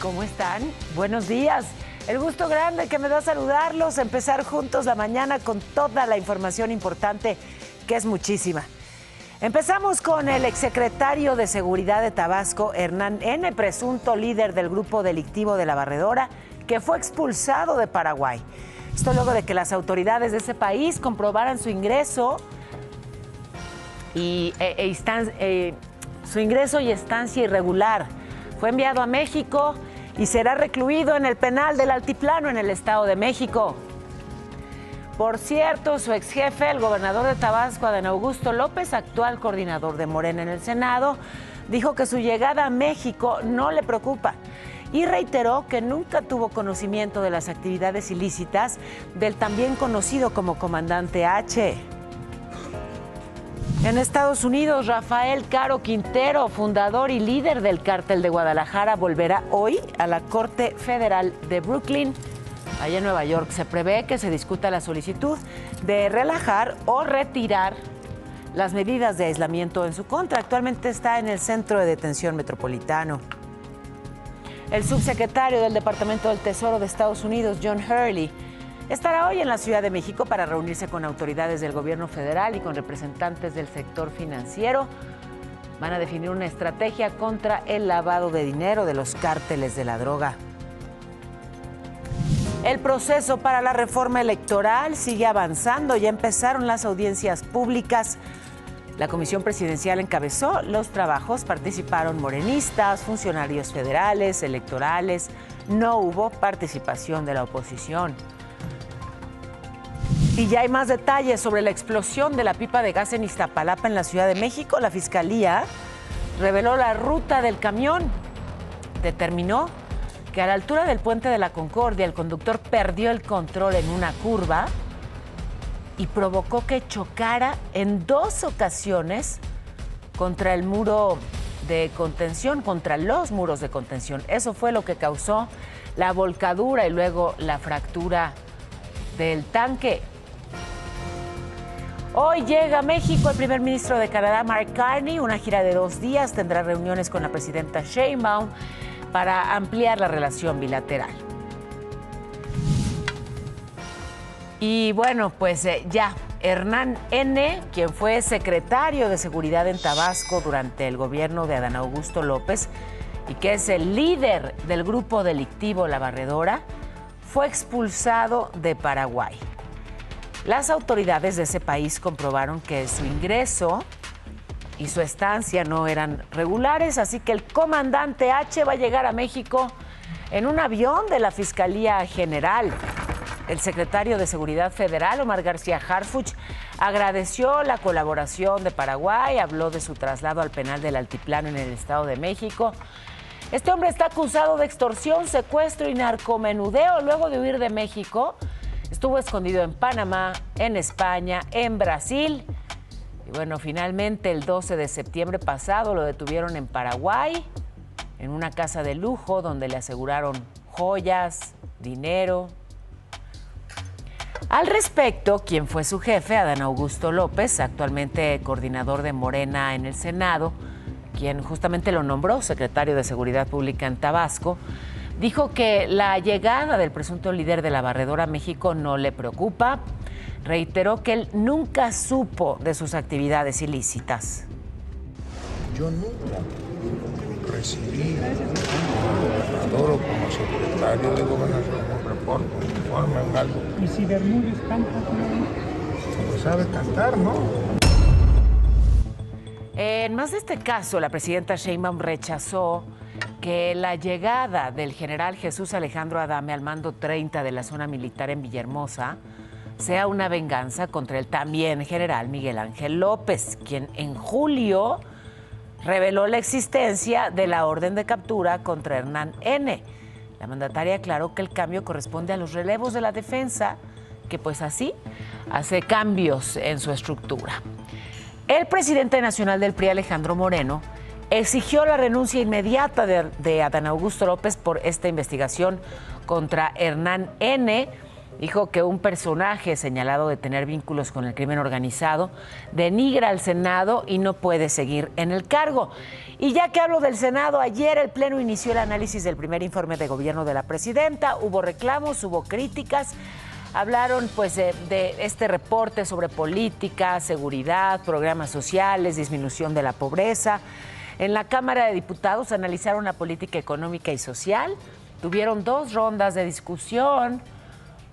¿Cómo están? Buenos días. El gusto grande que me da saludarlos, empezar juntos la mañana con toda la información importante, que es muchísima. Empezamos con el exsecretario de Seguridad de Tabasco, Hernán N., presunto líder del grupo delictivo de La Barredora, que fue expulsado de Paraguay. Esto luego de que las autoridades de ese país comprobaran su ingreso y estancia irregular. Fue enviado a México y será recluido en el penal del Altiplano en el Estado de México. Por cierto, su ex jefe, el gobernador de Tabasco, Adán Augusto López, actual coordinador de Morena en el Senado, dijo que su llegada a México no le preocupa y reiteró que nunca tuvo conocimiento de las actividades ilícitas del también conocido como Comandante H. En Estados Unidos, Rafael Caro Quintero, fundador y líder del Cártel de Guadalajara, volverá hoy a la Corte Federal de Brooklyn, allá en Nueva York. Se prevé que se discuta la solicitud de relajar o retirar las medidas de aislamiento en su contra. Actualmente está en el Centro de Detención Metropolitano. El subsecretario del Departamento del Tesoro de Estados Unidos, John Hurley, estará hoy en la Ciudad de México para reunirse con autoridades del gobierno federal y con representantes del sector financiero. Van a definir una estrategia contra el lavado de dinero de los cárteles de la droga. El proceso para la reforma electoral sigue avanzando. Ya empezaron las audiencias públicas. La Comisión Presidencial encabezó los trabajos. Participaron morenistas, funcionarios federales, electorales. No hubo participación de la oposición. Y ya hay más detalles sobre la explosión de la pipa de gas en Iztapalapa, en la Ciudad de México. La Fiscalía reveló la ruta del camión. Determinó que a la altura del Puente de la Concordia el conductor perdió el control en una curva y provocó que chocara en 2 ocasiones contra el muro de contención, contra los muros de contención. Eso fue lo que causó la volcadura y luego la fractura del tanque. Hoy llega a México el primer ministro de Canadá, Mark Carney, una gira de 2 días. Tendrá reuniones con la presidenta Sheinbaum para ampliar la relación bilateral. Y bueno, pues ya, Hernán N., quien fue secretario de Seguridad en Tabasco durante el gobierno de Adán Augusto López y que es el líder del grupo delictivo La Barredora, fue expulsado de Paraguay. Las autoridades de ese país comprobaron que su ingreso y su estancia no eran regulares, así que el comandante H va a llegar a México en un avión de la Fiscalía General. El secretario de Seguridad Federal, Omar García Harfuch, agradeció la colaboración de Paraguay, habló de su traslado al penal del Altiplano en el Estado de México. Este hombre está acusado de extorsión, secuestro y narcomenudeo luego de huir de México. Estuvo escondido en Panamá, en España, en Brasil. Y bueno, finalmente el 12 de septiembre pasado lo detuvieron en Paraguay, en una casa de lujo donde le aseguraron joyas, dinero. Al respecto, quien fue su jefe, Adán Augusto López, actualmente coordinador de Morena en el Senado, quien justamente lo nombró secretario de Seguridad Pública en Tabasco, dijo que la llegada del presunto líder de La Barredora a México no le preocupa. Reiteró que él nunca supo de sus actividades ilícitas. Yo nunca recibí al gobernador como secretario de Gobernación un reporte, un informe, un algo. ¿Y si Bermúdez canta? Como sabe cantar, ¿no? En más de este caso, la presidenta Sheinbaum rechazó que la llegada del general Jesús Alejandro Adame al mando 30 de la zona militar en Villahermosa sea una venganza contra el también general Miguel Ángel López, quien en julio reveló la existencia de la orden de captura contra Hernán N. La mandataria aclaró que el cambio corresponde a los relevos de la defensa, que pues así hace cambios en su estructura. El presidente nacional del PRI, Alejandro Moreno, exigió la renuncia inmediata de Adán Augusto López por esta investigación contra Hernán N., Dijo que un personaje señalado de tener vínculos con el crimen organizado denigra al Senado y no puede seguir en el cargo. Y ya que hablo del Senado, ayer el Pleno inició el análisis del primer informe de gobierno de la presidenta. Hubo reclamos, hubo críticas. Hablaron pues de este reporte sobre política, seguridad, programas sociales, disminución de la pobreza. En la Cámara de Diputados analizaron la política económica y social. Tuvieron 2 rondas de discusión.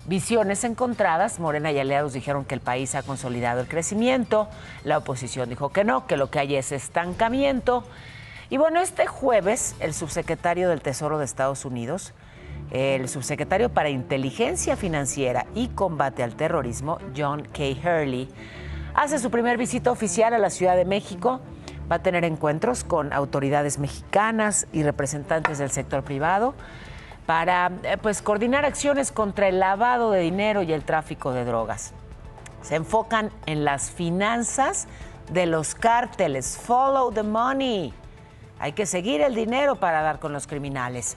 Visiones encontradas. Morena y aliados dijeron que el país ha consolidado el crecimiento. La oposición dijo que no, que lo que hay es estancamiento. Y bueno, este jueves el subsecretario del Tesoro de Estados Unidos, el subsecretario para Inteligencia Financiera y Combate al Terrorismo, John K. Hurley, hace su primer visita oficial a la Ciudad de México. Va a tener encuentros con autoridades mexicanas y representantes del sector privado para pues coordinar acciones contra el lavado de dinero y el tráfico de drogas. Se enfocan en las finanzas de los cárteles. Follow the money. Hay que seguir el dinero para dar con los criminales.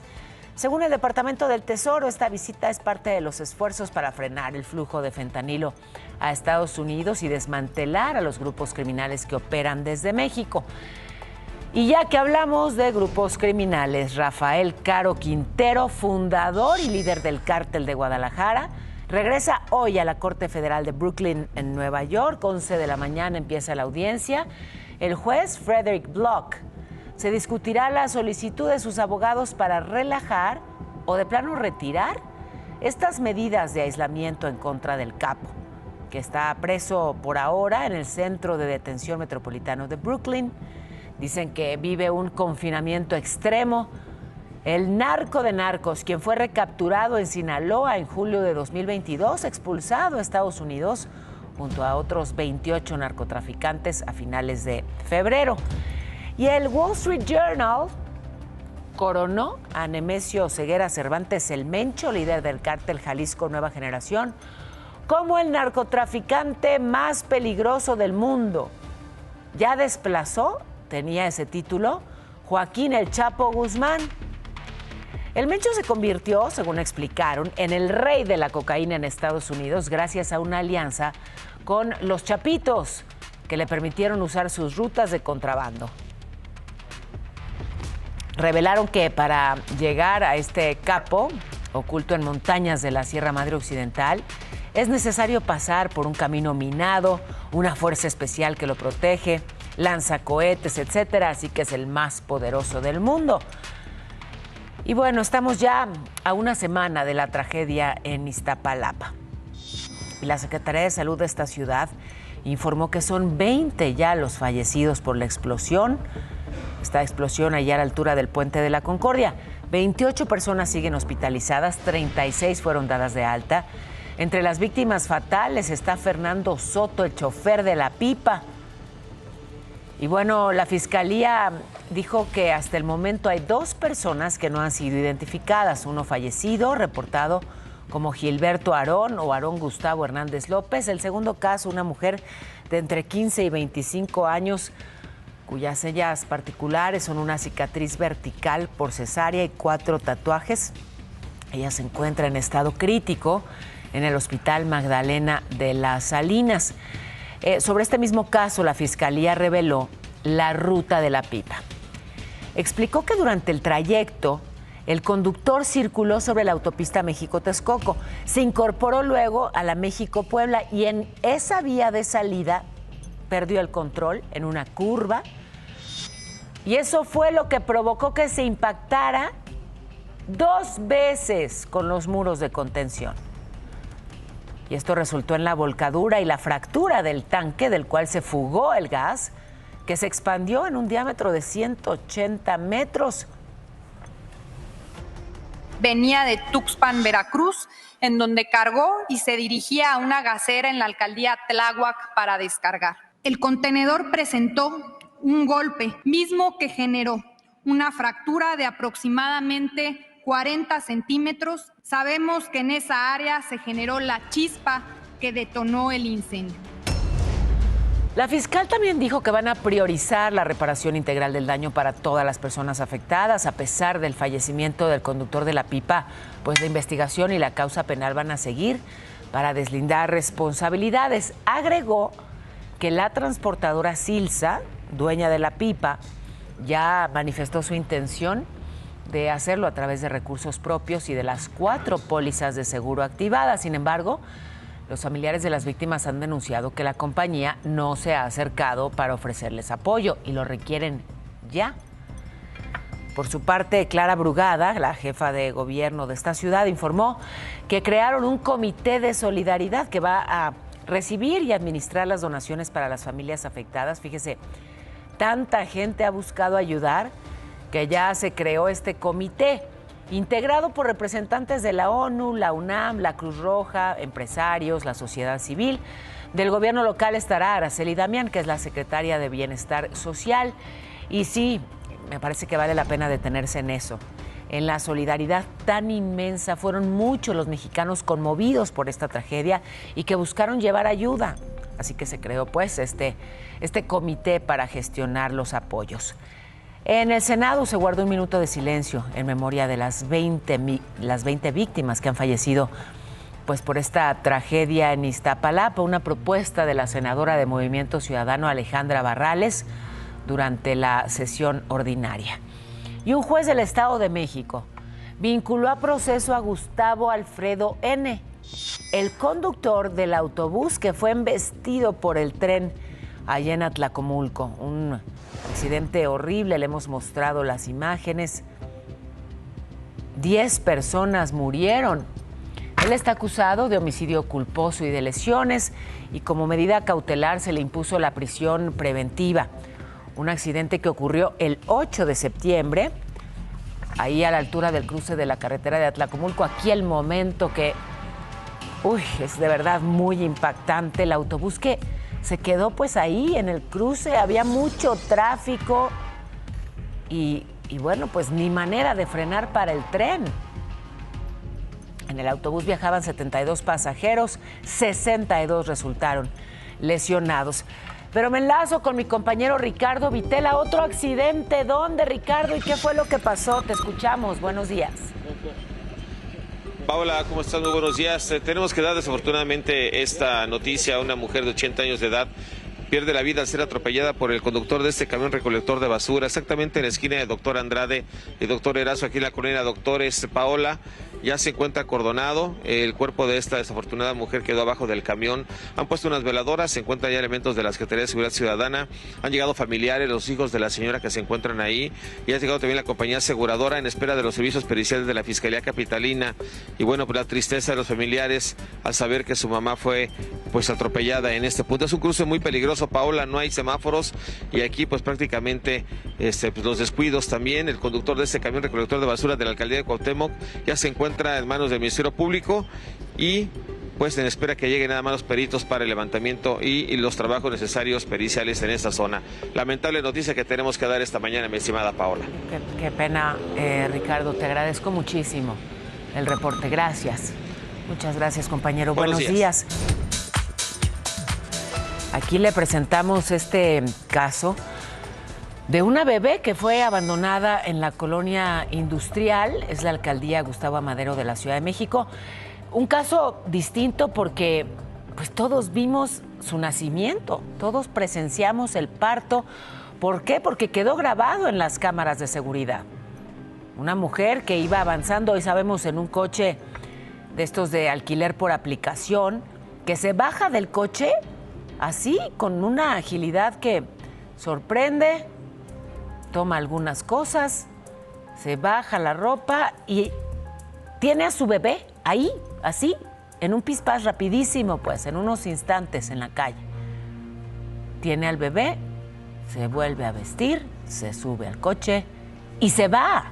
Según el Departamento del Tesoro, esta visita es parte de los esfuerzos para frenar el flujo de fentanilo a Estados Unidos y desmantelar a los grupos criminales que operan desde México. Y ya que hablamos de grupos criminales, Rafael Caro Quintero, fundador y líder del Cártel de Guadalajara, regresa hoy a la Corte Federal de Brooklyn en Nueva York. 11 de la mañana empieza la audiencia. El juez Frederick Block se discutirá la solicitud de sus abogados para relajar o de plano retirar estas medidas de aislamiento en contra del capo, que está preso por ahora en el Centro de Detención Metropolitano de Brooklyn. Dicen que vive un confinamiento extremo. El narco de narcos, quien fue recapturado en Sinaloa en julio de 2022, expulsado a Estados Unidos junto a otros 28 narcotraficantes a finales de febrero. Y el Wall Street Journal coronó a Nemesio Ceguera Cervantes el Mencho, líder del cártel Jalisco Nueva Generación, como el narcotraficante más peligroso del mundo. Ya desplazó, tenía ese título, Joaquín El Chapo Guzmán. El Mencho se convirtió, según explicaron, en el rey de la cocaína en Estados Unidos gracias a una alianza con los Chapitos, que le permitieron usar sus rutas de contrabando. Revelaron que para llegar a este capo, oculto en montañas de la Sierra Madre Occidental, es necesario pasar por un camino minado, una fuerza especial que lo protege, lanza cohetes, etcétera, así que es el más poderoso del mundo. Y bueno, estamos ya a una semana de la tragedia en Iztapalapa. Y la Secretaría de Salud de esta ciudad informó que son 20 ya los fallecidos por la explosión. Esta explosión allá a la altura del Puente de la Concordia. 28 personas siguen hospitalizadas, 36 fueron dadas de alta. Entre las víctimas fatales está Fernando Soto, el chofer de la pipa. Y bueno, la Fiscalía dijo que hasta el momento hay 2 personas que no han sido identificadas. Uno fallecido, reportado como Gilberto Aarón o Aarón Gustavo Hernández López. El segundo caso, una mujer de entre 15 y 25 años, cuyas sellas particulares son una cicatriz vertical por cesárea y 4 tatuajes. Ella se encuentra en estado crítico en el Hospital Magdalena de las Salinas. Sobre este mismo caso, la Fiscalía reveló la ruta de la pipa. Explicó que durante el trayecto, el conductor circuló sobre la autopista México-Texcoco, se incorporó luego a la México-Puebla y en esa vía de salida perdió el control en una curva. Y eso fue lo que provocó que se impactara 2 veces con los muros de contención. Y esto resultó en la volcadura y la fractura del tanque del cual se fugó el gas, que se expandió en un diámetro de 180 metros. Venía de Tuxpan, Veracruz, en donde cargó y se dirigía a una gasera en la alcaldía Tláhuac para descargar. El contenedor presentó un golpe, mismo que generó una fractura de aproximadamente 40 centímetros. Sabemos que en esa área se generó la chispa que detonó el incendio. La fiscal también dijo que van a priorizar la reparación integral del daño para todas las personas afectadas. A pesar del fallecimiento del conductor de la pipa, pues la investigación y la causa penal van a seguir para deslindar responsabilidades. Agregó que la transportadora Silsa, dueña de la pipa, ya manifestó su intención de hacerlo a través de recursos propios y de las 4 pólizas de seguro activadas. Sin embargo, los familiares de las víctimas han denunciado que la compañía no se ha acercado para ofrecerles apoyo y lo requieren ya. Por su parte, Clara Brugada, la jefa de gobierno de esta ciudad, informó que crearon un comité de solidaridad que va a recibir y administrar las donaciones para las familias afectadas. Fíjese, tanta gente ha buscado ayudar que ya se creó este comité, integrado por representantes de la ONU, la UNAM, la Cruz Roja, empresarios, la sociedad civil. Del gobierno local estará Araceli Damián, que es la secretaria de Bienestar Social. Y sí, me parece que vale la pena detenerse en eso, en la solidaridad tan inmensa. Fueron muchos los mexicanos conmovidos por esta tragedia y que buscaron llevar ayuda. Así que se creó pues este comité para gestionar los apoyos. En el Senado se guardó un minuto de silencio en memoria de las 20 víctimas que han fallecido pues, por esta tragedia en Iztapalapa, una propuesta de la senadora de Movimiento Ciudadano Alejandra Barrales durante la sesión ordinaria. Y un juez del Estado de México vinculó a proceso a Gustavo Alfredo N., el conductor del autobús que fue embestido por el tren allá en Atlacomulco. Un accidente horrible, le hemos mostrado las imágenes. 10 personas murieron. Él está acusado de homicidio culposo y de lesiones, y como medida cautelar se le impuso la prisión preventiva. Un accidente que ocurrió el 8 de septiembre, ahí a la altura del cruce de la carretera de Atlacomulco. Aquí el momento que, es de verdad muy impactante. El autobús que se quedó pues ahí en el cruce, había mucho tráfico y bueno, pues ni manera de frenar para el tren. En el autobús viajaban 72 pasajeros, 62 resultaron lesionados. Pero me enlazo con mi compañero Ricardo Vitela. Otro accidente, ¿dónde, Ricardo? ¿Y qué fue lo que pasó? Te escuchamos, buenos días. Paola, ¿cómo estás? Muy buenos días. Tenemos que dar desafortunadamente esta noticia. Una mujer de 80 años de edad pierde la vida al ser atropellada por el conductor de este camión recolector de basura, exactamente en la esquina de Doctor Andrade y Doctor Erazo, aquí en la colonia Doctores. Paola, ya se encuentra acordonado. El cuerpo de esta desafortunada mujer quedó abajo del camión. Han puesto unas veladoras, se encuentran ya elementos de la Secretaría de Seguridad Ciudadana. Han llegado familiares, los hijos de la señora que se encuentran ahí. Y ha llegado también la compañía aseguradora en espera de los servicios periciales de la Fiscalía Capitalina. Y bueno, pues la tristeza de los familiares al saber que su mamá fue pues atropellada en este punto. Es un cruce muy peligroso, Paola, no hay semáforos y aquí pues prácticamente pues, los descuidos también. El conductor de este camión recolector de basura de la alcaldía de Cuauhtémoc ya se encuentra en manos del Ministerio Público y pues en espera que lleguen nada más los peritos para el levantamiento y los trabajos necesarios periciales en esta zona. Lamentable noticia que tenemos que dar esta mañana, mi estimada Paola. Qué pena, Ricardo, te agradezco muchísimo el reporte. Gracias. Muchas gracias, compañero. Buenos días. Aquí le presentamos este caso de una bebé que fue abandonada en la colonia industrial. Es la alcaldía Gustavo Amadero de la Ciudad de México. Un caso distinto porque pues todos vimos su nacimiento, todos presenciamos el parto. ¿Por qué? Porque quedó grabado en las cámaras de seguridad. Una mujer que iba avanzando, hoy sabemos, en un coche de estos de alquiler por aplicación, que se baja del coche así, con una agilidad que sorprende, toma algunas cosas, se baja la ropa y tiene a su bebé ahí, así, en un pispás rapidísimo, pues, en unos instantes en la calle. Tiene al bebé, se vuelve a vestir, se sube al coche y se va.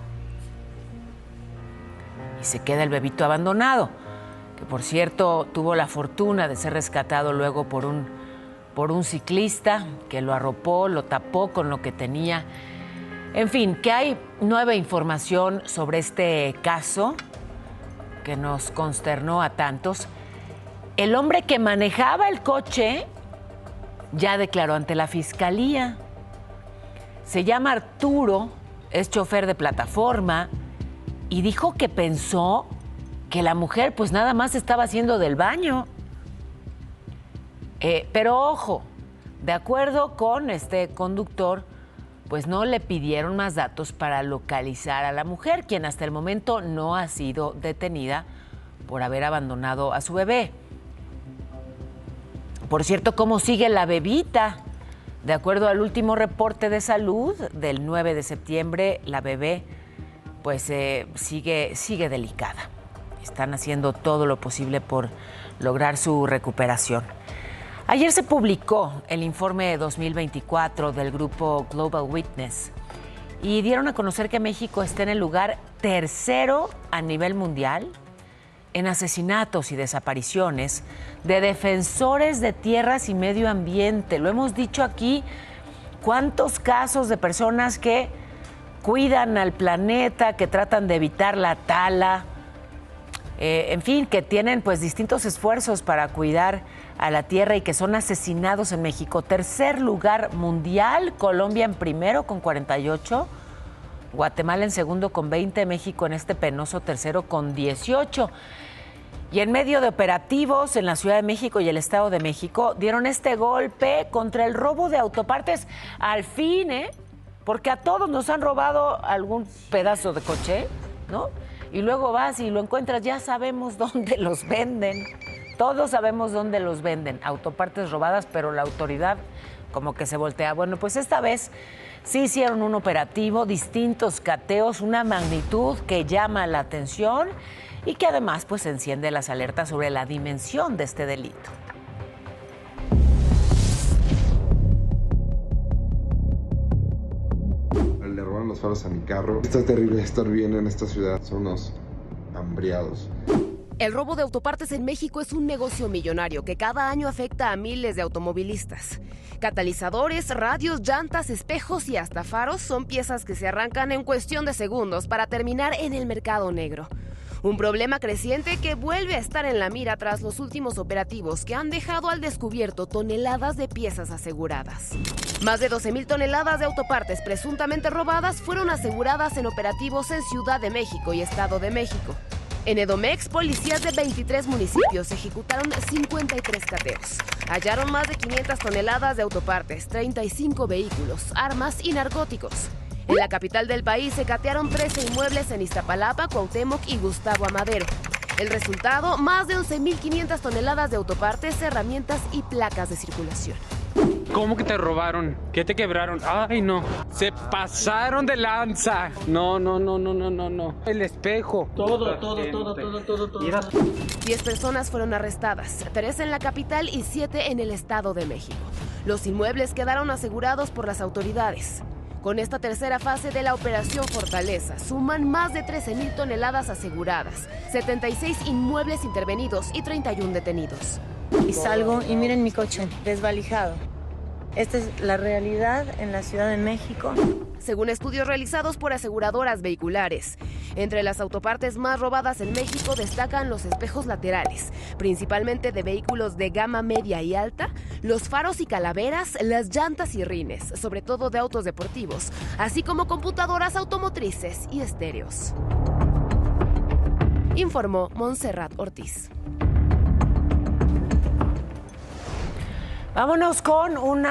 Y se queda el bebito abandonado, que por cierto tuvo la fortuna de ser rescatado luego por un ciclista que lo arropó, lo tapó con lo que tenía. En fin, que hay nueva información sobre este caso que nos consternó a tantos. El hombre que manejaba el coche ya declaró ante la fiscalía. Se llama Arturo, es chofer de plataforma y dijo que pensó que la mujer pues nada más estaba haciendo del baño. Pero ojo, de acuerdo con este conductor, pues no le pidieron más datos para localizar a la mujer, quien hasta el momento no ha sido detenida por haber abandonado a su bebé. Por cierto, ¿cómo sigue la bebita? De acuerdo al último reporte de salud del 9 de septiembre, la bebé pues sigue delicada. Están haciendo todo lo posible por lograr su recuperación. Ayer se publicó el informe 2024 del grupo Global Witness y dieron a conocer que México está en el lugar tercero a nivel mundial en asesinatos y desapariciones de defensores de tierras y medio ambiente. Lo hemos dicho aquí, cuántos casos de personas que cuidan al planeta, que tratan de evitar la tala, en fin, que tienen pues distintos esfuerzos para cuidar a la tierra y que son asesinados en México. Tercer lugar mundial, Colombia en primero con 48, Guatemala en segundo con 20, México en este penoso tercero con 18. Y en medio de operativos en la Ciudad de México y el Estado de México dieron este golpe contra el robo de autopartes. Al fin, porque a todos nos han robado algún pedazo de coche, ¿no? Y luego vas y lo encuentras, ya sabemos dónde los venden. Todos sabemos dónde los venden, autopartes robadas, pero la autoridad como que se voltea. Bueno, pues esta vez sí hicieron un operativo, distintos cateos, una magnitud que llama la atención y que además pues enciende las alertas sobre la dimensión de este delito. Le robaron los faros a mi carro. Está terrible estar viviendo en esta ciudad. Son unos hambriados. El robo de autopartes en México es un negocio millonario que cada año afecta a miles de automovilistas. Catalizadores, radios, llantas, espejos y hasta faros son piezas que se arrancan en cuestión de segundos para terminar en el mercado negro. Un problema creciente que vuelve a estar en la mira tras los últimos operativos que han dejado al descubierto toneladas de piezas aseguradas. Más de 12,000 toneladas de autopartes presuntamente robadas fueron aseguradas en operativos en Ciudad de México y Estado de México. En Edomex, policías de 23 municipios ejecutaron 53 cateos. Hallaron más de 500 toneladas de autopartes, 35 vehículos, armas y narcóticos. En la capital del país se catearon 13 inmuebles en Iztapalapa, Cuauhtémoc y Gustavo Amadero. El resultado, más de 11,500 toneladas de autopartes, herramientas y placas de circulación. ¿Cómo que te robaron? ¿Qué te quebraron? Ay, no. Se pasaron de lanza. No. El espejo. Todo. 10 personas fueron arrestadas, 3 en la capital y 7 en el Estado de México. Los inmuebles quedaron asegurados por las autoridades. Con esta tercera fase de la Operación Fortaleza, suman más de 13,000 toneladas aseguradas, 76 inmuebles intervenidos y 31 detenidos. Y salgo y miren mi coche, desvalijado. Esta es la realidad en la Ciudad de México. Según estudios realizados por aseguradoras vehiculares, entre las autopartes más robadas en México destacan los espejos laterales, principalmente de vehículos de gama media y alta, los faros y calaveras, las llantas y rines, sobre todo de autos deportivos, así como computadoras automotrices y estéreos. Informó Montserrat Ortiz. Vámonos con un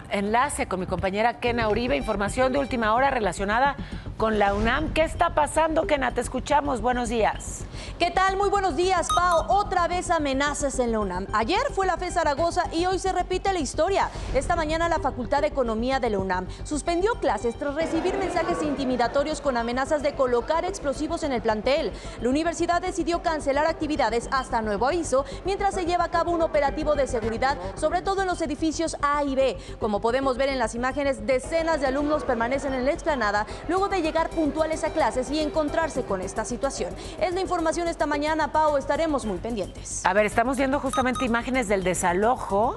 enlace con mi compañera Kena Uribe, información de última hora relacionada con la UNAM. ¿Qué está pasando, Kena? Te escuchamos. Buenos días. ¿Qué tal? Muy buenos días, Pao. Otra vez amenazas en la UNAM. Ayer fue la FE Zaragoza y hoy se repite la historia. Esta mañana la Facultad de Economía de la UNAM suspendió clases tras recibir mensajes intimidatorios con amenazas de colocar explosivos en el plantel. La universidad decidió cancelar actividades hasta nuevo aviso mientras se lleva a cabo un operativo de seguridad, sobre todo en los edificios A y B. Como podemos ver en las imágenes, decenas de alumnos permanecen en la explanada luego de llegar puntuales a clases y encontrarse con esta situación. Es la información esta mañana, Pau, estaremos muy pendientes. A ver, estamos viendo justamente imágenes del desalojo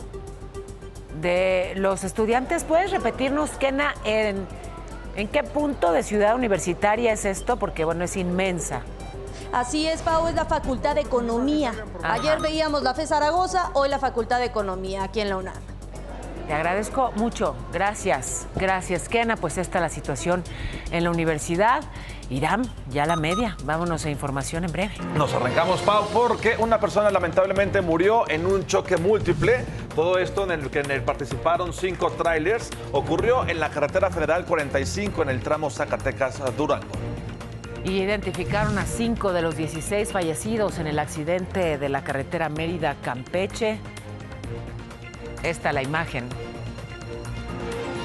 de los estudiantes. ¿Puedes repetirnos, Kena, en qué punto de Ciudad Universitaria es esto? Porque, bueno, es inmensa. Así es, Pau, es la Facultad de Economía. Ajá. Ayer veíamos la FE Zaragoza, hoy la Facultad de Economía aquí en la UNAM. Te agradezco mucho. Gracias. Gracias, Kena. Pues esta es la situación en la universidad. Irán, ya la media. Vámonos a información en breve. Nos arrancamos, Pau, porque una persona lamentablemente murió en un choque múltiple. Todo esto en el que participaron 5 trailers. Ocurrió en la carretera federal 45 en el tramo Zacatecas-Durango. Y identificaron a 5 de los 16 fallecidos en el accidente de la carretera Mérida-Campeche. Esta es la imagen.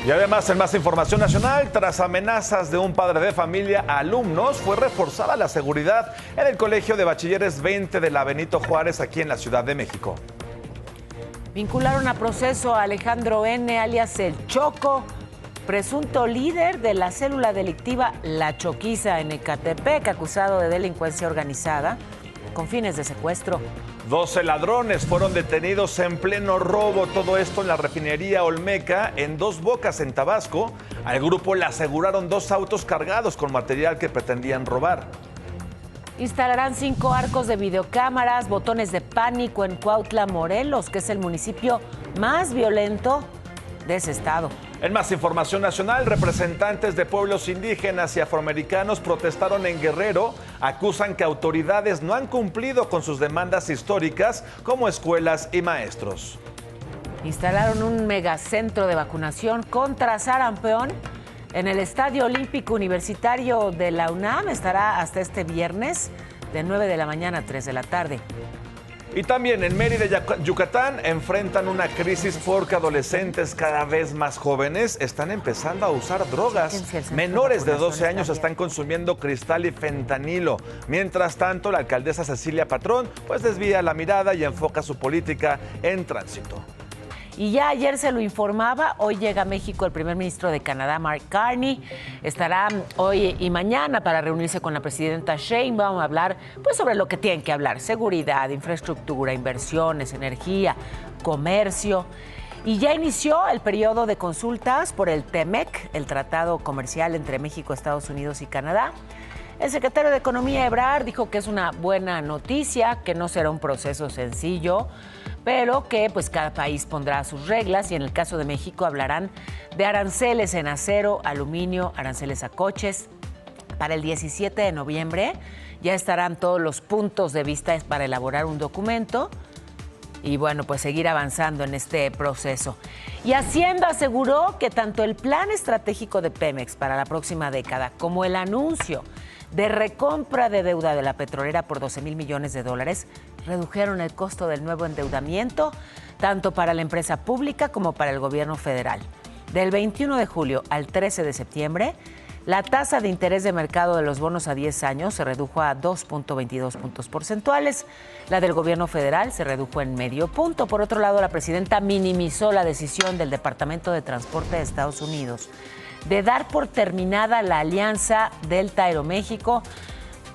Y además, en más información nacional, tras amenazas de un padre de familia a alumnos, fue reforzada la seguridad en el Colegio de Bachilleres 20 de la Benito Juárez, aquí en la Ciudad de México. Vincularon a proceso a Alejandro N., alias El Choco, presunto líder de la célula delictiva La Choquiza en Ecatepec, acusado de delincuencia organizada con fines de secuestro. 12 ladrones fueron detenidos en pleno robo, todo esto en la refinería Olmeca, en Dos Bocas, en Tabasco. Al grupo le aseguraron 2 autos cargados con material que pretendían robar. Instalarán 5 arcos de videocámaras, botones de pánico en Cuautla, Morelos, que es el municipio más violento de ese estado. En más información nacional, representantes de pueblos indígenas y afroamericanos protestaron en Guerrero, acusan que autoridades no han cumplido con sus demandas históricas como escuelas y maestros. Instalaron un megacentro de vacunación contra sarampión en el Estadio Olímpico Universitario de la UNAM. Estará hasta este viernes de 9 de la mañana a 3 de la tarde. Y también en Mérida, Yucatán, enfrentan una crisis porque adolescentes cada vez más jóvenes están empezando a usar drogas. Menores de 12 años están consumiendo cristal y fentanilo. Mientras tanto, la alcaldesa Cecilia Patrón pues desvía la mirada y enfoca su política en tránsito. Y ya ayer se lo informaba, hoy llega a México el primer ministro de Canadá, Mark Carney. Estará hoy y mañana para reunirse con la presidenta Sheinbaum a hablar pues, sobre lo que tienen que hablar: seguridad, infraestructura, inversiones, energía, comercio. Y ya inició el periodo de consultas por el TEMEC, el tratado comercial entre México, Estados Unidos y Canadá. El secretario de Economía, Ebrard, dijo que es una buena noticia, que no será un proceso sencillo, pero que pues cada país pondrá sus reglas, y en el caso de México hablarán de aranceles en acero, aluminio, aranceles a coches. Para el 17 de noviembre ya estarán todos los puntos de vista para elaborar un documento y bueno, pues seguir avanzando en este proceso. Y Hacienda aseguró que tanto el plan estratégico de Pemex para la próxima década como el anuncio de recompra de deuda de la petrolera por $12,000 millones redujeron el costo del nuevo endeudamiento, tanto para la empresa pública como para el gobierno federal. Del 21 de julio al 13 de septiembre, la tasa de interés de mercado de los bonos a 10 años se redujo a 2.22 puntos porcentuales. La del gobierno federal se redujo en medio punto. Por otro lado, la presidenta minimizó la decisión del Departamento de Transporte de Estados Unidos de dar por terminada la alianza Delta-Aeroméxico.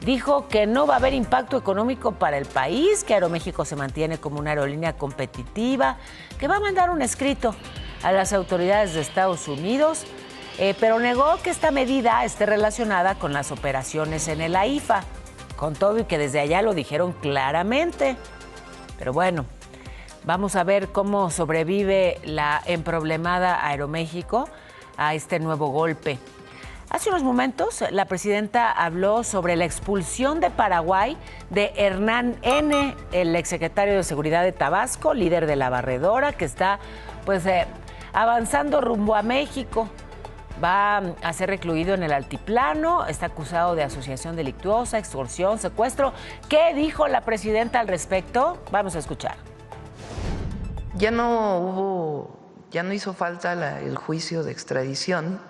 Dijo que no va a haber impacto económico para el país, que Aeroméxico se mantiene como una aerolínea competitiva, que va a mandar un escrito a las autoridades de Estados Unidos, pero negó que esta medida esté relacionada con las operaciones en el AIFA, con todo y que desde allá lo dijeron claramente. Pero bueno, vamos a ver cómo sobrevive la emproblemada Aeroméxico a este nuevo golpe. Hace unos momentos, la presidenta habló sobre la expulsión de Paraguay de Hernán N., el exsecretario de Seguridad de Tabasco, líder de la barredora, que está pues avanzando rumbo a México. Va a ser recluido en el altiplano, está acusado de asociación delictuosa, extorsión, secuestro. ¿Qué dijo la presidenta al respecto? Vamos a escuchar. Ya no hizo falta el juicio de extradición,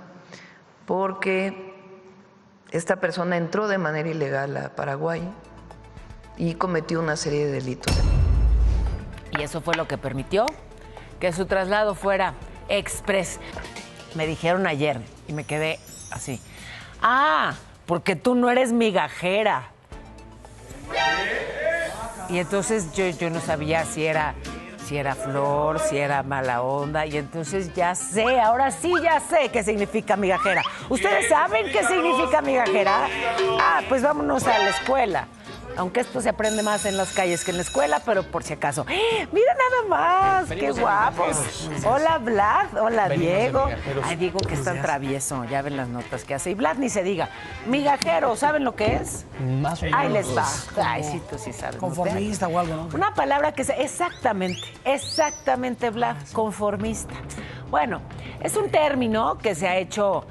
porque esta persona entró de manera ilegal a Paraguay y cometió una serie de delitos. Y eso fue lo que permitió que su traslado fuera express. Me dijeron ayer y me quedé así. Ah, porque tú no eres migajera. Y entonces yo no sabía si era flor, si era mala onda, y entonces ya sé, ahora sí ya sé qué significa migajera. ¿Ustedes saben qué significa migajera? Ah, pues vámonos a la escuela. Aunque esto se aprende más en las calles que en la escuela, pero por si acaso. ¡Mira nada más! ¡Qué guapos! Hola, Vlad. Hola, Diego. Ay, Diego, que es tan travieso. Ya ven las notas que hace. Y Vlad ni se diga. Migajero, ¿saben lo que es? Más o menos. Ahí les va. Ay, sí, tú sí sabes. Conformista o algo, ¿no? Una palabra que exactamente, Vlad, conformista. Bueno, es un término que se ha hecho,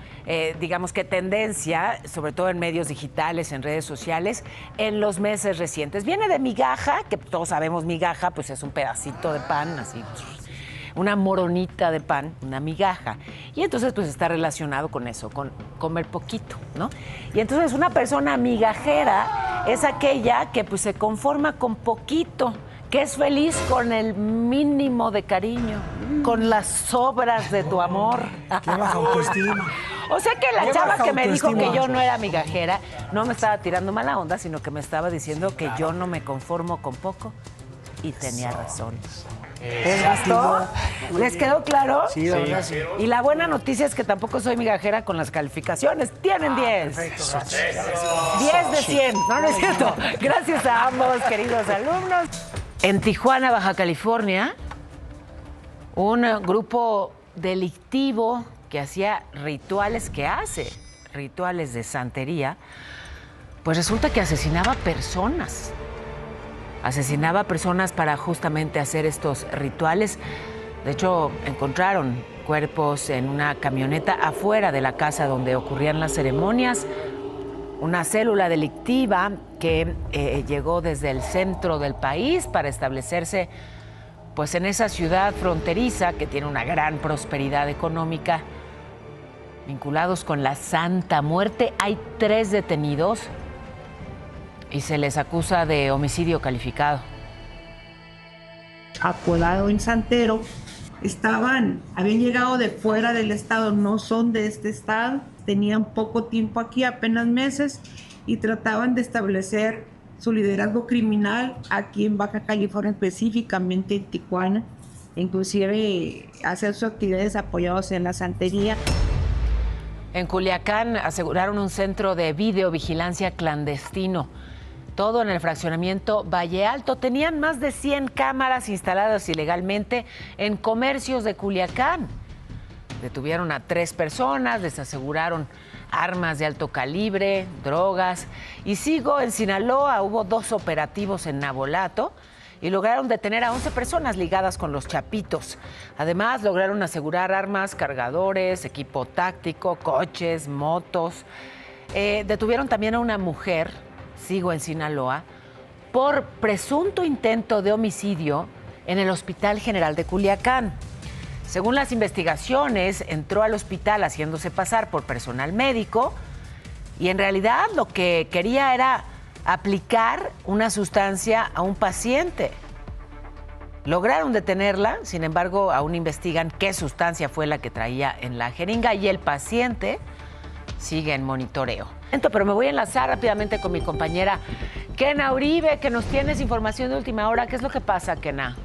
digamos que tendencia, sobre todo en medios digitales, en redes sociales, en los meses recientes. Viene de migaja, que todos sabemos migaja, pues es un pedacito de pan, así, una moronita de pan, una migaja. Y entonces pues está relacionado con eso, con comer poquito, ¿no? Y entonces una persona migajera es aquella que pues se conforma con poquito, que es feliz con el mínimo de cariño, con las sobras de tu amor. Qué baja autoestima. O sea que la Qué chava baja que me dijo autoestima. que yo no era migajera, no me estaba tirando mala onda, sino que me estaba diciendo que yo no me conformo con poco. Y tenía razón. ¿Les gustó? ¿Les quedó claro? Sí, la verdad sí. Y la buena noticia es que tampoco soy migajera con las calificaciones. Tienen 10. 10 de 100. No es cierto. Gracias a ambos, queridos alumnos. En Tijuana, Baja California, un grupo delictivo que hacía rituales, que hace rituales de santería, pues resulta que asesinaba personas. Asesinaba personas para justamente hacer estos rituales. De hecho, encontraron cuerpos en una camioneta afuera de la casa donde ocurrían las ceremonias. Una célula delictiva que llegó desde el centro del país para establecerse pues en esa ciudad fronteriza que tiene una gran prosperidad económica. Vinculados con la Santa Muerte, hay 3 detenidos y se les acusa de homicidio calificado. Apodado en Santero, habían llegado de fuera del estado, no son de este estado, tenían poco tiempo aquí, apenas meses, y trataban de establecer su liderazgo criminal aquí en Baja California, específicamente en Tijuana, inclusive hacer sus actividades apoyados en la santería. En Culiacán aseguraron un centro de videovigilancia clandestino. Todo en el fraccionamiento Valle Alto. Tenían más de 100 cámaras instaladas ilegalmente en comercios de Culiacán. Detuvieron a 3 personas, les aseguraron armas de alto calibre, drogas. Y sigo en Sinaloa, hubo 2 operativos en Navolato y lograron detener a 11 personas ligadas con los Chapitos. Además, lograron asegurar armas, cargadores, equipo táctico, coches, motos. Detuvieron también a una mujer, sigo en Sinaloa, por presunto intento de homicidio en el Hospital General de Culiacán. Según las investigaciones, entró al hospital haciéndose pasar por personal médico y en realidad lo que quería era aplicar una sustancia a un paciente. Lograron detenerla, sin embargo, aún investigan qué sustancia fue la que traía en la jeringa y el paciente sigue en monitoreo. Pero me voy a enlazar rápidamente con mi compañera Kena Uribe, que nos tienes información de última hora. ¿Qué es lo que pasa, Kena?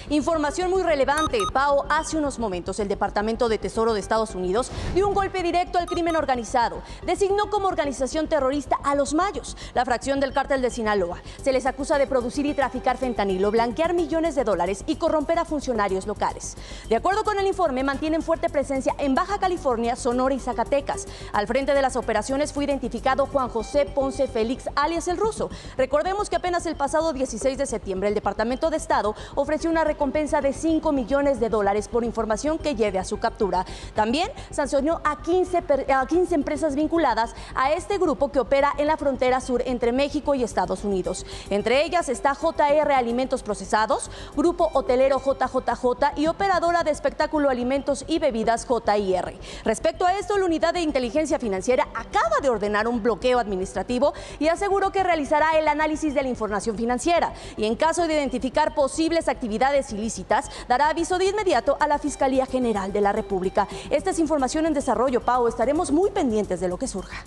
Información muy relevante. Pao, hace unos momentos el Departamento de Tesoro de Estados Unidos dio un golpe directo al crimen organizado. Designó como organización terrorista a los Mayos, la fracción del cártel de Sinaloa. Se les acusa de producir y traficar fentanilo, blanquear millones de dólares y corromper a funcionarios locales. De acuerdo con el informe, mantienen fuerte presencia en Baja California, Sonora y Zacatecas. Al frente de las operaciones fue identificado Juan José Ponce Félix, alias El Ruso. Recordemos que apenas el pasado 16 de septiembre el Departamento de Estado ofreció una recompensa de $5 millones por información que lleve a su captura. También sancionó a 15 empresas vinculadas a este grupo que opera en la frontera sur entre México y Estados Unidos. Entre ellas está JR Alimentos Procesados, Grupo Hotelero JJJ y Operadora de Espectáculo Alimentos y Bebidas JIR. Respecto a esto, la Unidad de Inteligencia Financiera acaba de ordenar un bloqueo administrativo y aseguró que realizará el análisis de la información financiera y en caso de identificar posibles actividades ilícitas, dará aviso de inmediato a la Fiscalía General de la República. Esta es información en desarrollo, Pau. Estaremos muy pendientes de lo que surja.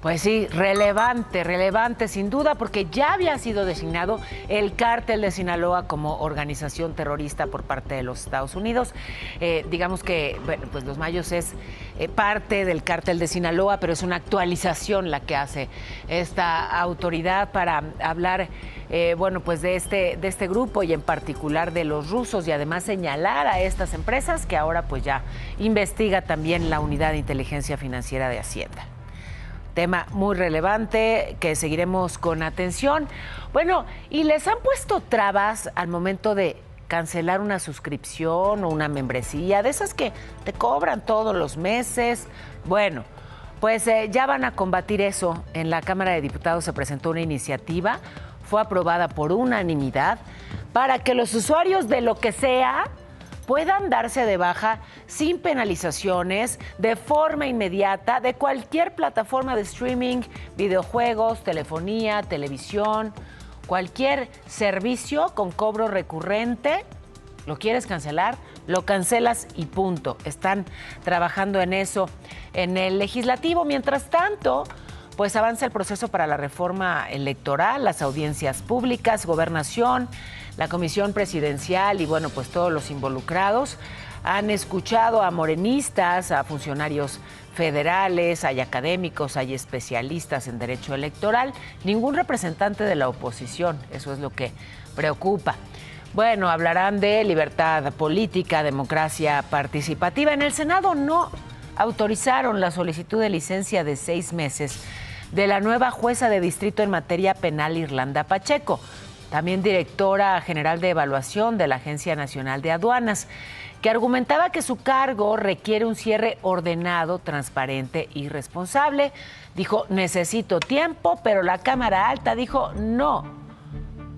Pues sí, relevante sin duda, porque ya había sido designado el Cártel de Sinaloa como organización terrorista por parte de los Estados Unidos. Digamos que, bueno, pues Los Mayos es parte del Cártel de Sinaloa, pero es una actualización la que hace esta autoridad para hablar, bueno, pues de este grupo y en particular de los rusos, y además señalar a estas empresas que ahora pues ya investiga también la Unidad de Inteligencia Financiera de Hacienda. Tema muy relevante que seguiremos con atención. Bueno, y les han puesto trabas al momento de cancelar una suscripción o una membresía, de esas que te cobran todos los meses. Bueno, pues ya van a combatir eso. En la Cámara de Diputados se presentó una iniciativa, fue aprobada por unanimidad, para que los usuarios de lo que sea puedan darse de baja sin penalizaciones, de forma inmediata, de cualquier plataforma de streaming, videojuegos, telefonía, televisión, cualquier servicio con cobro recurrente. ¿Lo quieres cancelar? Lo cancelas y punto. Están trabajando en eso en el legislativo. Mientras tanto, pues avanza el proceso para la reforma electoral, las audiencias públicas, gobernación, la comisión presidencial y, bueno, pues todos los involucrados han escuchado a morenistas, a funcionarios federales, hay académicos, hay especialistas en derecho electoral, ningún representante de la oposición, eso es lo que preocupa. Bueno, hablarán de libertad política, democracia participativa. En el Senado no autorizaron la solicitud de licencia de 6 meses de la nueva jueza de distrito en materia penal, Irlanda Pacheco, también directora general de evaluación de la Agencia Nacional de Aduanas, que argumentaba que su cargo requiere un cierre ordenado, transparente y responsable. Dijo, necesito tiempo, pero la Cámara Alta dijo no.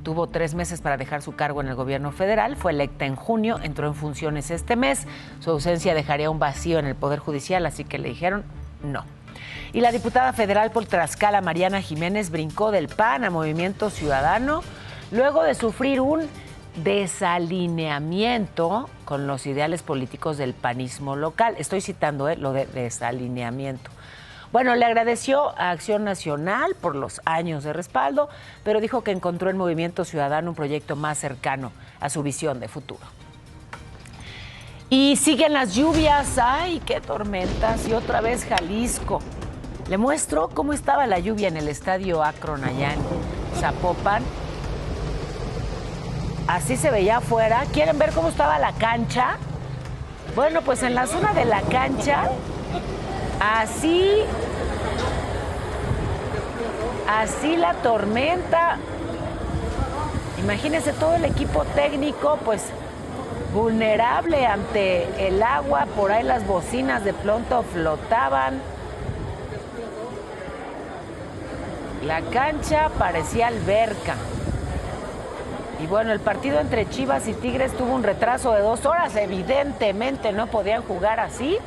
Tuvo 3 meses para dejar su cargo en el gobierno federal, fue electa en junio, entró en funciones este mes. Su ausencia dejaría un vacío en el Poder Judicial, así que le dijeron no. Y la diputada federal por Tlaxcala, Mariana Jiménez, brincó del PAN a Movimiento Ciudadano luego de sufrir un desalineamiento con los ideales políticos del panismo local. Estoy citando lo de desalineamiento. Bueno, le agradeció a Acción Nacional por los años de respaldo, pero dijo que encontró en Movimiento Ciudadano un proyecto más cercano a su visión de futuro. Y siguen las lluvias. ¡Ay, qué tormentas! Y otra vez Jalisco. Le muestro cómo estaba la lluvia en el estadio Akron allá en Zapopan. Así se veía afuera. ¿Quieren ver cómo estaba la cancha? Bueno, pues en la zona de la cancha, así la tormenta. Imagínense todo el equipo técnico, pues vulnerable ante el agua. Por ahí las bocinas de pronto flotaban. La cancha parecía alberca. Y bueno, el partido entre Chivas y Tigres tuvo un retraso de 2 horas. Evidentemente no podían jugar así.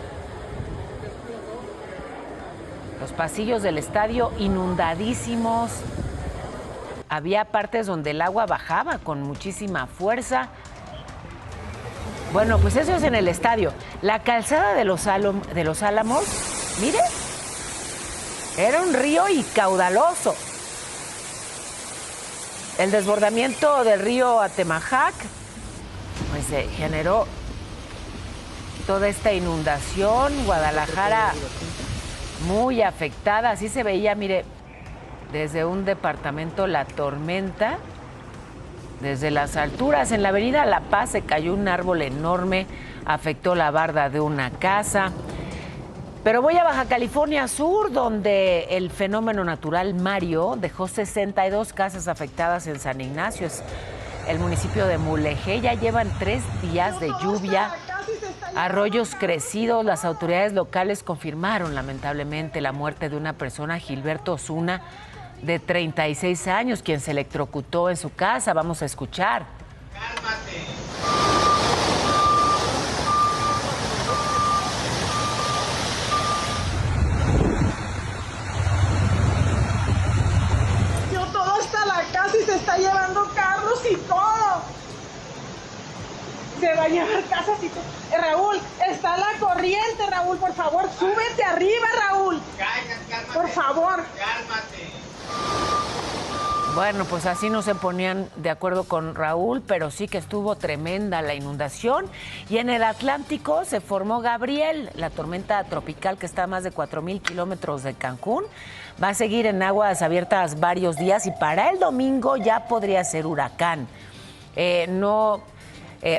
Los pasillos del estadio inundadísimos. Había partes donde el agua bajaba con muchísima fuerza. Bueno, pues eso es en el estadio. La calzada de los Álamos, mire, era un río y caudaloso. El desbordamiento del río Atemajac pues generó toda esta inundación. Guadalajara muy afectada, así se veía, mire, desde un departamento la tormenta. Desde las alturas, en la avenida La Paz se cayó un árbol enorme, afectó la barda de una casa. Pero voy a Baja California Sur, donde el fenómeno natural Mario dejó 62 casas afectadas en San Ignacio, es el municipio de Mulegé. Ya llevan 3 días de lluvia, arroyos crecidos. Las autoridades locales confirmaron lamentablemente la muerte de una persona, Gilberto Osuna, de 36 años, quien se electrocutó en su casa. Vamos a escuchar. ¡Cálmate! Se está llevando carros y todo. Se va a llevar casas y Raúl, está la corriente, Raúl, por favor, súbete arriba, Raúl. Cálmate, por favor. Cálmate. Bueno, pues así no se ponían de acuerdo con Raúl, pero sí que estuvo tremenda la inundación. Y en el Atlántico se formó Gabriel, la tormenta tropical que está a más de 4,000 kilómetros de Cancún. Va a seguir en aguas abiertas varios días y para el domingo ya podría ser huracán. No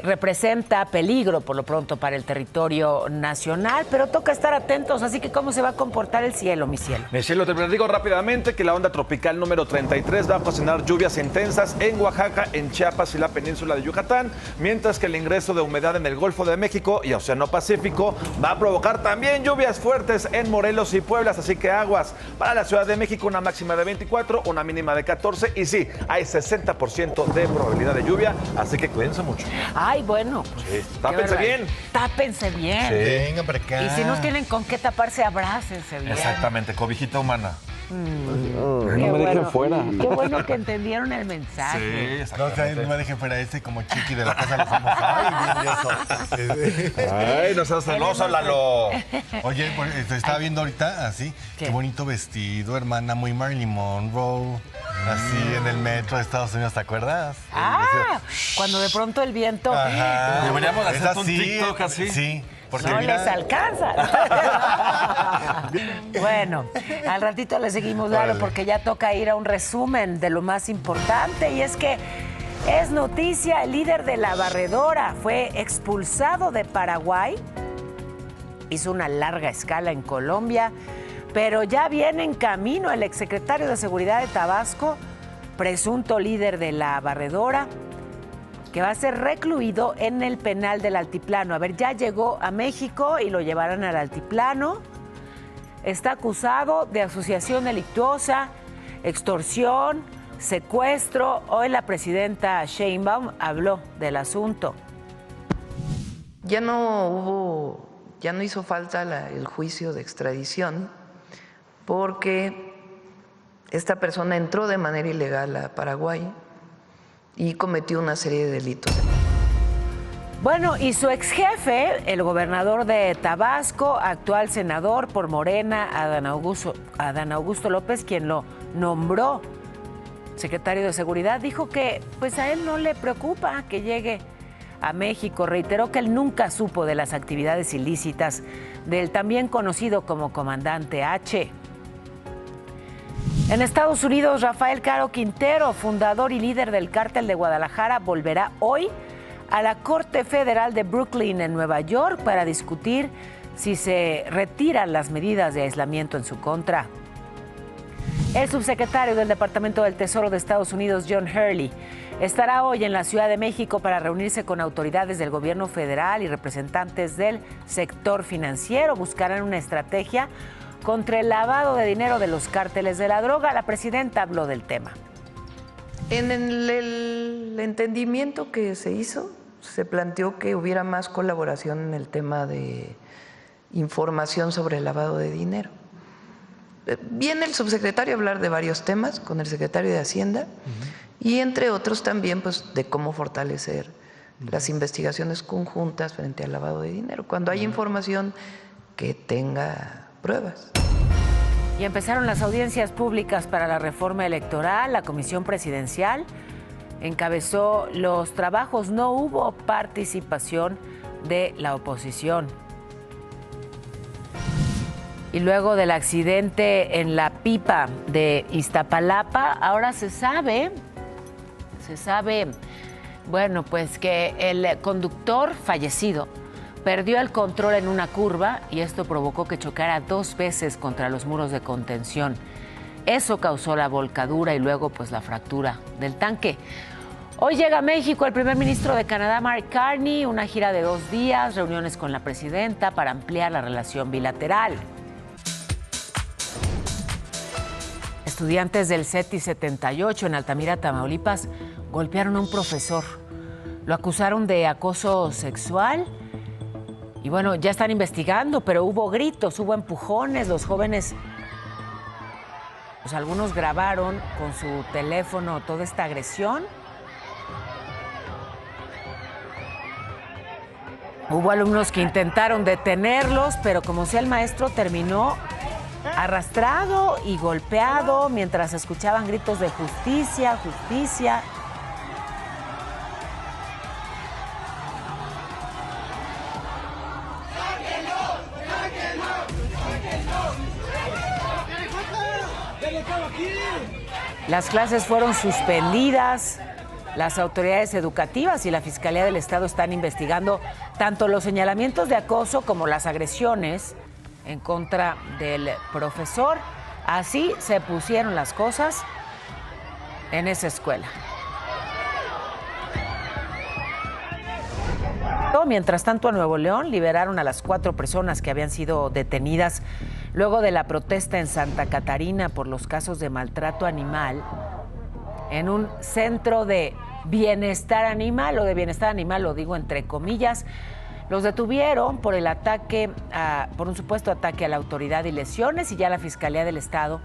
representa peligro por lo pronto para el territorio nacional, pero toca estar atentos, así que ¿cómo se va a comportar el cielo, mi cielo? Mi cielo, te digo rápidamente que la onda tropical número 33 va a ocasionar lluvias intensas en Oaxaca, en Chiapas y la península de Yucatán, mientras que el ingreso de humedad en el Golfo de México y Océano Pacífico va a provocar también lluvias fuertes en Morelos y Puebla, así que aguas. Para la Ciudad de México, una máxima de 24, una mínima de 14 y sí, hay 60% de probabilidad de lluvia, así que cuídense mucho. Ay, bueno. Sí, tápense bien. Tápense bien. Sí. Venga para acá. Y si no tienen con qué taparse, abrácense bien. Exactamente, cobijita humana. No me dejen fuera. Qué bueno que entendieron el mensaje. Sí, exactamente. No me dejen fuera como Chiqui de la Casa de los Famosos. Ay, bien eso. Ay, no seas celoso, Lalo. Oye, te estaba viendo ahorita, así, qué bonito vestido, hermana, muy Marilyn Monroe. Así en el metro de Estados Unidos, ¿te acuerdas? Cuando de pronto el viento... Ajá. Deberíamos hacer un así, TikTok así. Sí. Porque no mira... les alcanza. Bueno, al ratito le seguimos, Lalo, porque ya toca ir a un resumen de lo más importante. Y es que es noticia, el líder de la barredora fue expulsado de Paraguay. Hizo una larga escala en Colombia, pero ya viene en camino el exsecretario de Seguridad de Tabasco, presunto líder de la barredora, que va a ser recluido en el penal del Altiplano. A ver, ya llegó a México y lo llevarán al Altiplano. Está acusado de asociación delictuosa, extorsión, secuestro. Hoy la presidenta Sheinbaum habló del asunto. Ya no hizo falta el juicio de extradición porque esta persona entró de manera ilegal a Paraguay y cometió una serie de delitos. Bueno, y su ex jefe, el gobernador de Tabasco, actual senador por Morena, Adán Augusto López, quien lo nombró secretario de Seguridad, dijo que pues a él no le preocupa que llegue a México. Reiteró que él nunca supo de las actividades ilícitas del también conocido como Comandante H. En Estados Unidos, Rafael Caro Quintero, fundador y líder del Cártel de Guadalajara, volverá hoy a la Corte Federal de Brooklyn, en Nueva York, para discutir si se retiran las medidas de aislamiento en su contra. El subsecretario del Departamento del Tesoro de Estados Unidos, John Hurley, estará hoy en la Ciudad de México para reunirse con autoridades del gobierno federal y representantes del sector financiero. Buscarán una estrategia contra el lavado de dinero de los cárteles de la droga. La presidenta habló del tema. En el entendimiento que se hizo, se planteó que hubiera más colaboración en el tema de información sobre el lavado de dinero. Viene el subsecretario a hablar de varios temas con el secretario de Hacienda y entre otros también pues de cómo fortalecer las investigaciones conjuntas frente al lavado de dinero, cuando hay información que tenga pruebas. Y empezaron las audiencias públicas para la reforma electoral. La Comisión Presidencial encabezó los trabajos. No hubo participación de la oposición. Y luego del accidente en la pipa de Iztapalapa, ahora se sabe, bueno, pues que el conductor fallecido perdió el control en una curva y esto provocó que chocara 2 veces contra los muros de contención. Eso causó la volcadura y luego pues la fractura del tanque. Hoy llega a México el primer ministro de Canadá, Mark Carney, una gira de 2 días, reuniones con la presidenta para ampliar la relación bilateral. Estudiantes del CETI 78 en Altamira, Tamaulipas, golpearon a un profesor. Lo acusaron de acoso sexual. Y bueno, ya están investigando, pero hubo gritos, hubo empujones, los jóvenes, pues algunos grabaron con su teléfono toda esta agresión. Hubo alumnos que intentaron detenerlos, pero como sea, el maestro terminó arrastrado y golpeado mientras escuchaban gritos de justicia, justicia. Las clases fueron suspendidas. Las autoridades educativas y la Fiscalía del Estado están investigando tanto los señalamientos de acoso como las agresiones en contra del profesor. Así se pusieron las cosas en esa escuela. Mientras tanto, a Nuevo León liberaron a las 4 personas que habían sido detenidas luego de la protesta en Santa Catarina por los casos de maltrato animal en un centro de bienestar animal, o de bienestar animal, lo digo entre comillas. Los detuvieron por el ataque, por un supuesto ataque a la autoridad y lesiones, y ya la Fiscalía del Estado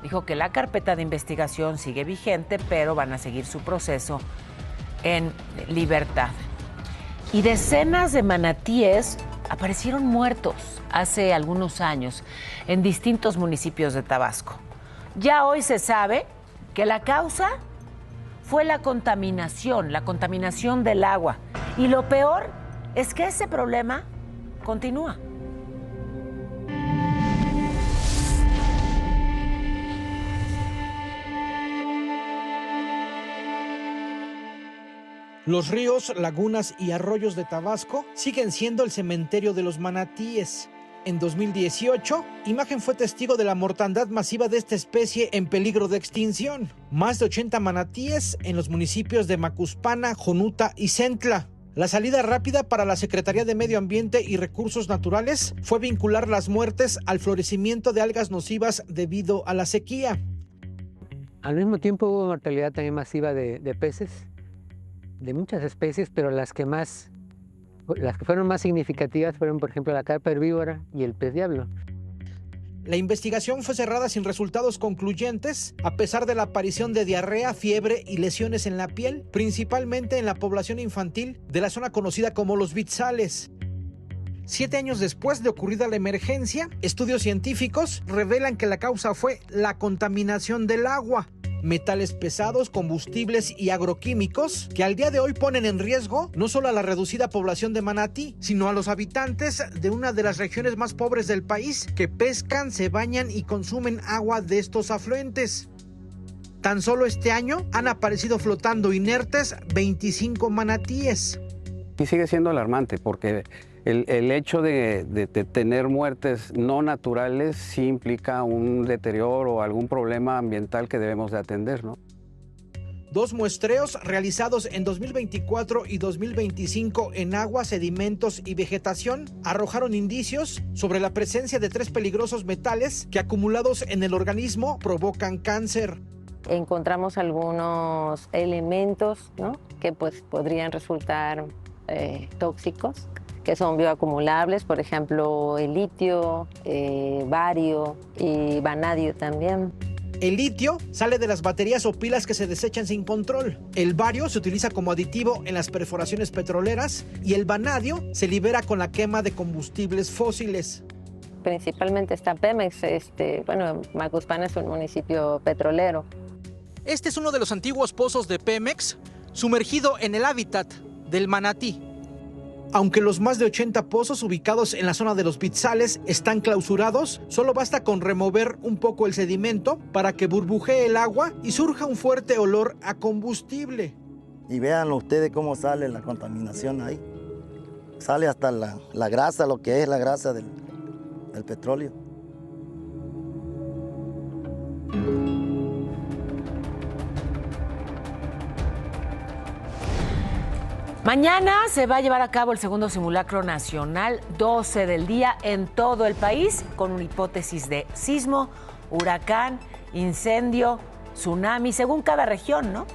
dijo que la carpeta de investigación sigue vigente, pero van a seguir su proceso en libertad. Y decenas de manatíes aparecieron muertos hace algunos años en distintos municipios de Tabasco. Ya hoy se sabe que la causa fue la contaminación del agua. Y lo peor es que ese problema continúa. Los ríos, lagunas y arroyos de Tabasco siguen siendo el cementerio de los manatíes. En 2018, Imagen fue testigo de la mortandad masiva de esta especie en peligro de extinción. Más de 80 manatíes en los municipios de Macuspana, Jonuta y Centla. La salida rápida para la Secretaría de Medio Ambiente y Recursos Naturales fue vincular las muertes al florecimiento de algas nocivas debido a la sequía. Al mismo tiempo hubo mortalidad también masiva de peces, de muchas especies, pero las que fueron más significativas fueron, por ejemplo, la carpa herbívora y el pez diablo. La investigación fue cerrada sin resultados concluyentes, a pesar de la aparición de diarrea, fiebre y lesiones en la piel, principalmente en la población infantil de la zona conocida como Los Vitzales. 7 años después de ocurrida la emergencia, estudios científicos revelan que la causa fue la contaminación del agua. Metales pesados, combustibles y agroquímicos que al día de hoy ponen en riesgo no solo a la reducida población de manatí, sino a los habitantes de una de las regiones más pobres del país que pescan, se bañan y consumen agua de estos afluentes. Tan solo este año han aparecido flotando inertes 25 manatíes. Y sigue siendo alarmante porque el hecho de tener muertes no naturales sí implica un deterioro o algún problema ambiental que debemos de atender, ¿no? 2 muestreos realizados en 2024 y 2025 en agua, sedimentos y vegetación arrojaron indicios sobre la presencia de 3 peligrosos metales que acumulados en el organismo provocan cáncer. Encontramos algunos elementos, ¿no?, que pues podrían resultar tóxicos, que son bioacumulables, por ejemplo, el litio, bario y vanadio también. El litio sale de las baterías o pilas que se desechan sin control. El bario se utiliza como aditivo en las perforaciones petroleras y el vanadio se libera con la quema de combustibles fósiles. Principalmente está Pemex, Macuspana es un municipio petrolero. Este es uno de los antiguos pozos de Pemex, sumergido en el hábitat del manatí. Aunque los más de 80 pozos ubicados en la zona de Los Vitzales están clausurados, solo basta con remover un poco el sedimento para que burbujee el agua y surja un fuerte olor a combustible. Y véanlo ustedes cómo sale la contaminación ahí. Sale hasta la grasa, lo que es la grasa del petróleo. Mañana se va a llevar a cabo el segundo simulacro nacional, 12 del día en todo el país, con una hipótesis de sismo, huracán, incendio, tsunami, según cada región, ¿no?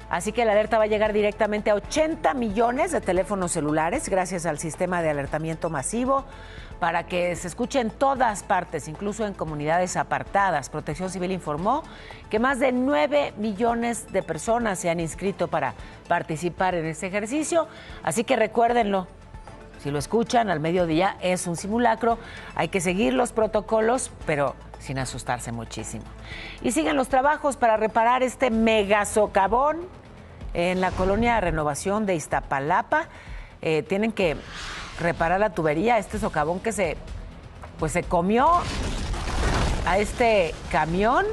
Así que la alerta va a llegar directamente a 80 millones de teléfonos celulares gracias al sistema de alertamiento masivo para que se escuche en todas partes, incluso en comunidades apartadas. Protección Civil informó que más de 9 millones de personas se han inscrito para participar en este ejercicio, así que recuérdenlo, si lo escuchan al mediodía, es un simulacro. Hay que seguir los protocolos, pero sin asustarse muchísimo. Y siguen los trabajos para reparar este mega socavón en la colonia Renovación de Iztapalapa. Tienen que reparar la tubería, este socavón que se comió a este camión.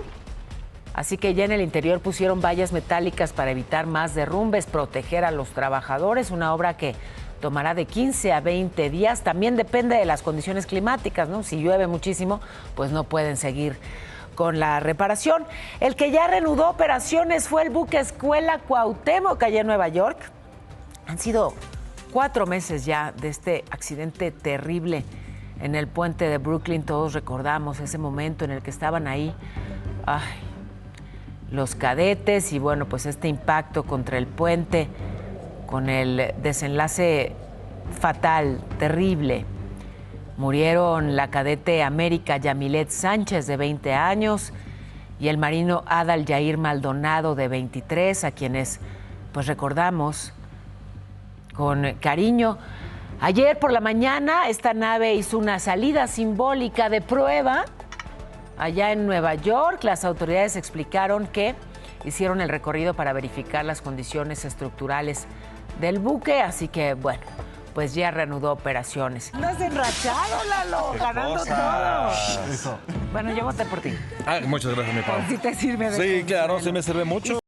Así que ya en el interior pusieron vallas metálicas para evitar más derrumbes, proteger a los trabajadores, una obra que tomará de 15 a 20 días. También depende de las condiciones climáticas, ¿no? Si llueve muchísimo, pues no pueden seguir con la reparación. El que ya reanudó operaciones fue el buque escuela Cuauhtémoc, allá en Nueva York. Han sido 4 meses ya de este accidente terrible en el puente de Brooklyn. Todos recordamos ese momento en el que estaban ahí los cadetes y bueno, pues este impacto contra el puente con el desenlace fatal, terrible. Murieron la cadete América Yamilet Sánchez, de 20 años, y el marino Adal Yair Maldonado, de 23, a quienes pues recordamos con cariño. Ayer por la mañana esta nave hizo una salida simbólica de prueba allá en Nueva York. Las autoridades explicaron que hicieron el recorrido para verificar las condiciones estructurales del buque, así que bueno, pues ya reanudó operaciones. Andas enrachado, Lalo, ganando todo. Eso. Bueno, yo voté por ti. Muchas gracias, mi padre. ¿Sí te sirve de Sí, claro, sí me sirve mucho.